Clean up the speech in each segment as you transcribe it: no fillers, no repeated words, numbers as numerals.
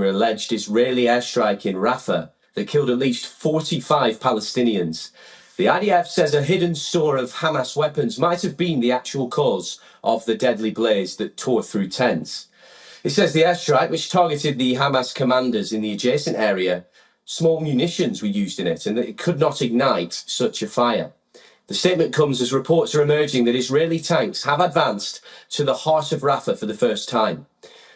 alleged Israeli airstrike in Rafah that killed at least 45 Palestinians. The IDF says a hidden store of Hamas weapons might have been the actual cause of the deadly blaze that tore through tents. It says the airstrike, which targeted the Hamas commanders in the adjacent area, small munitions were used in it and that it could not ignite such a fire. The statement comes as reports are emerging that Israeli tanks have advanced to the heart of Rafah for the first time.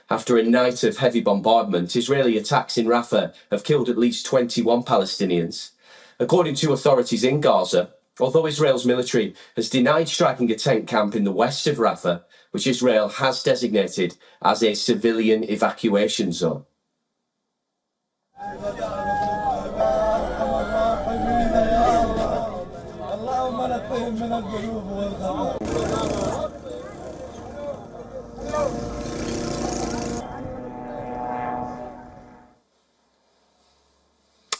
After a night of heavy bombardment, Israeli attacks in Rafah have killed at least 21 Palestinians. According to authorities in Gaza, although Israel's military has denied striking a tent camp in the west of Rafah, which Israel has designated as a civilian evacuation zone.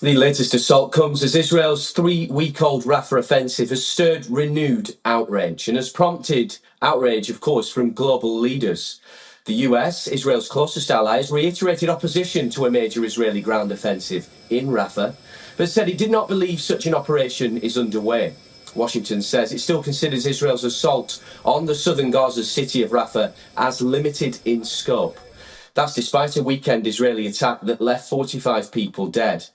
The latest assault comes as Israel's 3-week-old Rafah offensive has stirred renewed outrage and has prompted outrage, of course, from global leaders. The US, Israel's closest ally, has reiterated opposition to a major Israeli ground offensive in Rafah, but said it did not believe such an operation is underway. Washington says it still considers Israel's assault on the southern Gaza city of Rafah as limited in scope. That's despite a weekend Israeli attack that left 45 people dead.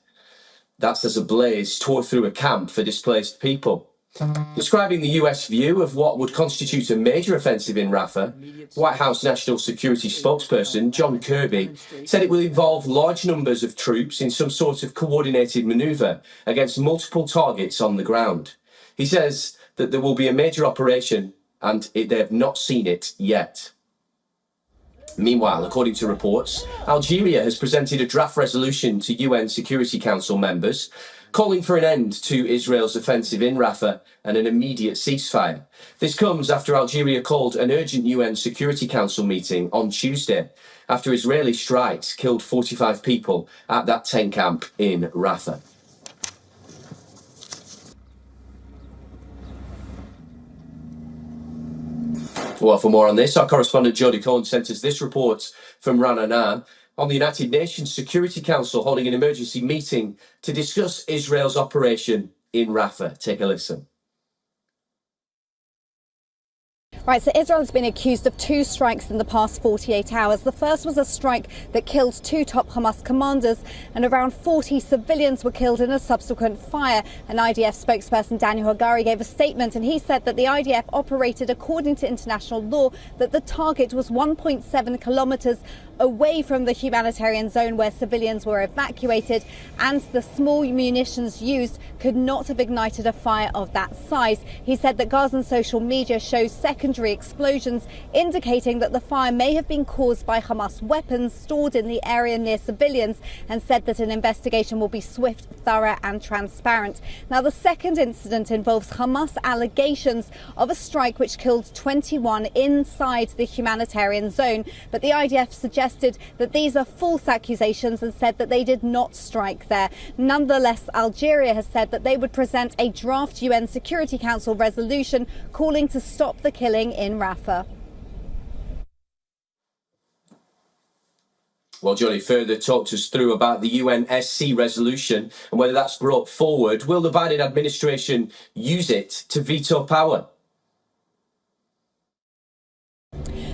That's as a blaze tore through a camp for displaced people. Describing the US view of what would constitute a major offensive in Rafah, White House National Security spokesperson John Kirby said it will involve large numbers of troops in some sort of coordinated maneuver against multiple targets on the ground. He says that there will be a major operation and they have not seen it yet. Meanwhile, according to reports, Algeria has presented a draft resolution to UN Security Council members calling for an end to Israel's offensive in Rafah and an immediate ceasefire. This comes after Algeria called an urgent UN Security Council meeting on Tuesday after Israeli strikes killed 45 people at that tent camp in Rafah. Well, for more on this, our correspondent Jodie Cohen sent us this report from Ra'anana on the United Nations Security Council holding an emergency meeting to discuss Israel's operation in Rafah. Take a listen. Right, so Israel has been accused of 2 strikes in the past 48 hours. The first was a strike that killed 2 top Hamas commanders and around 40 civilians were killed in a subsequent fire. An IDF spokesperson, Daniel Hagari, gave a statement and he said that the IDF operated according to international law, that the target was 1.7 kilometers away from the humanitarian zone where civilians were evacuated, and the small munitions used could not have ignited a fire of that size. He said that Gazan social media shows secondary explosions indicating that the fire may have been caused by Hamas weapons stored in the area near civilians, and said that an investigation will be swift, thorough and transparent. Now, the second incident involves Hamas allegations of a strike which killed 21 inside the humanitarian zone, but the IDF suggested that these are false accusations and said that they did not strike there. Nonetheless, Algeria has said that they would present a draft UN Security Council resolution calling to stop the killing in Rafah. Well, Johnny further talked us through about the UNSC resolution and whether that's brought forward. Will the Biden administration use it to veto power?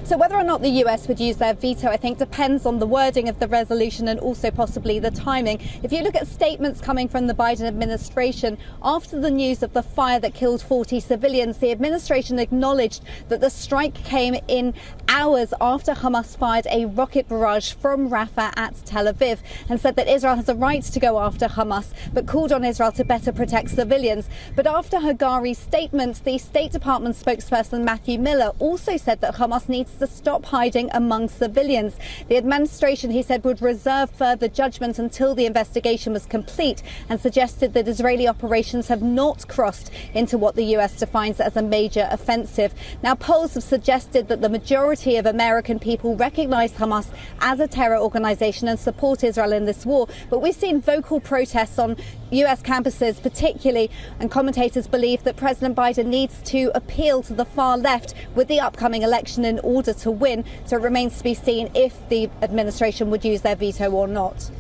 So whether or not the US would use their veto, I think, depends on the wording of the resolution and also possibly the timing. If you look at statements coming from the Biden administration after the news of the fire that killed 40 civilians, the administration acknowledged that the strike came in hours after Hamas fired a rocket barrage from Rafah at Tel Aviv, and said that Israel has a right to go after Hamas, but called on Israel to better protect civilians. But after Hagari's statement, the State Department spokesperson Matthew Miller also said that Hamas needs to stop hiding among civilians. The administration, he said, would reserve further judgment until the investigation was complete, and suggested that Israeli operations have not crossed into what the US defines as a major offensive. Now, polls have suggested that the majority majority of American people recognise Hamas as a terror organisation and support Israel in this war. But we've seen vocal protests on US campuses particularly, and commentators believe that President Biden needs to appeal to the far left with the upcoming election in order to win. So it remains to be seen if the administration would use their veto or not.